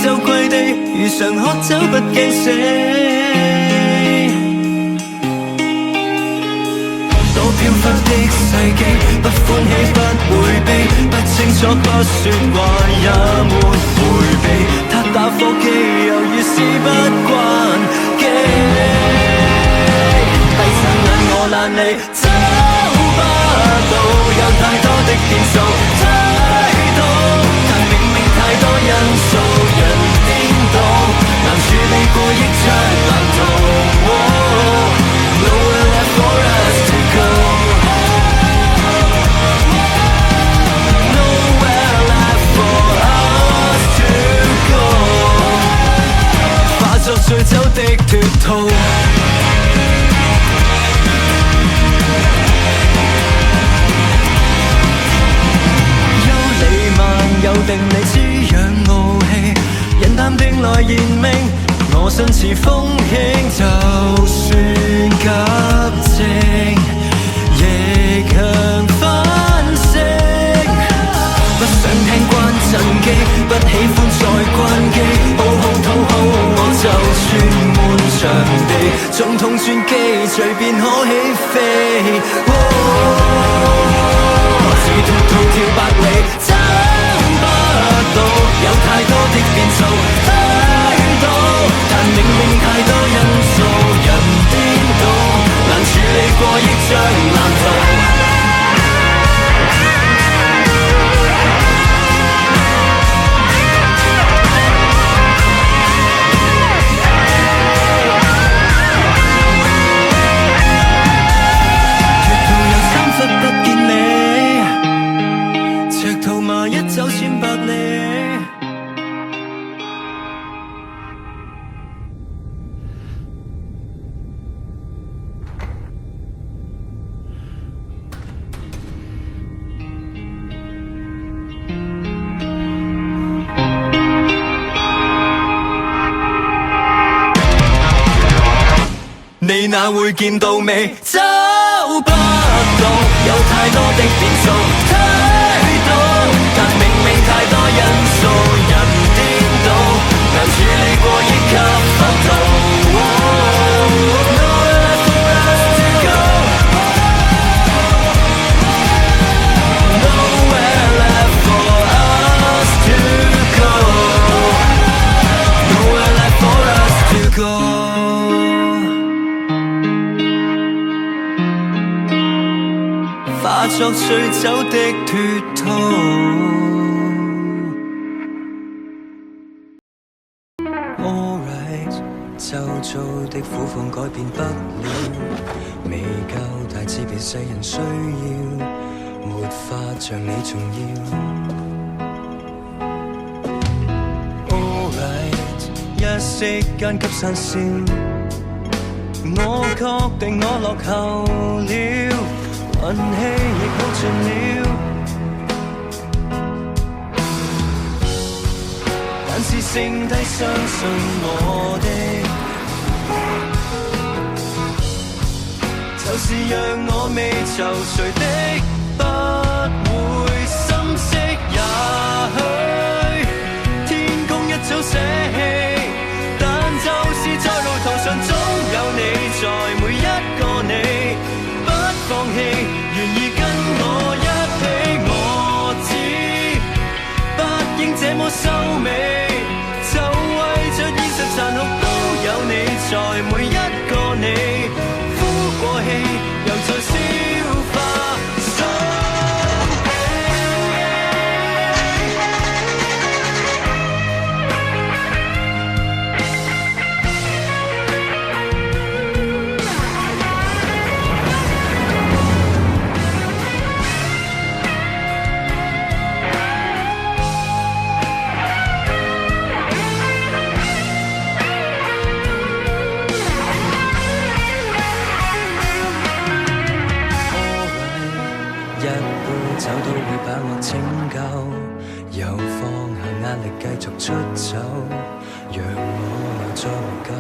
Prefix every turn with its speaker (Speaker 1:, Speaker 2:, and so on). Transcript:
Speaker 1: 就跪地，如常喝酒不驚死。多飄忽的世紀，不歡喜不迴避，不清楚不說話也沒迴避。他打火機猶如事不關己，閉上眼我懶理，找不到，有太多的變數，推到，但明明太多因素，人顛倒，難處理過億張藍圖。Nowhere left for us to go. Nowhere left for us to go. 化作醉酒的脫套。有理萬有定理滋養傲氣，人淡定來言明。我身似風輕，就算急症，亦強反省。不想聽關震機，不喜歡再關機，好好討好我就算滿場地，總統專機隨便可起飛。自脫套跳百里，找不到，有太多的變數。但明明太多因素，人顛倒，難處理過億張藍圖。脫套有3忽不見你，赤兔馬一走千百里。你哪會見到未？找不到，有太多的變數，推到，但明明太多因素，人顛倒，難處理過億級浮屠。Nowhere left for us to go. Nowhere left for us to go. Nowhere left for us to go. 化作醉酒的脫套。Alright， 周遭的苦況改變不了，未夠大志被世人需要，沒法像你重要。Alright， 一息間急散消，我確定我落後了。運氣亦耗盡了，但是剩低相信我的，就是讓我未就誰的不會心息。也許天公一早捨棄，但就是在路途上總有你在，每一個你不放棄，願意跟我一起。我知不應這麼收尾，就為着現實殘酷都有你在，每一個你呼過氣，又再消化心氣。繼續出走，讓我再獲救。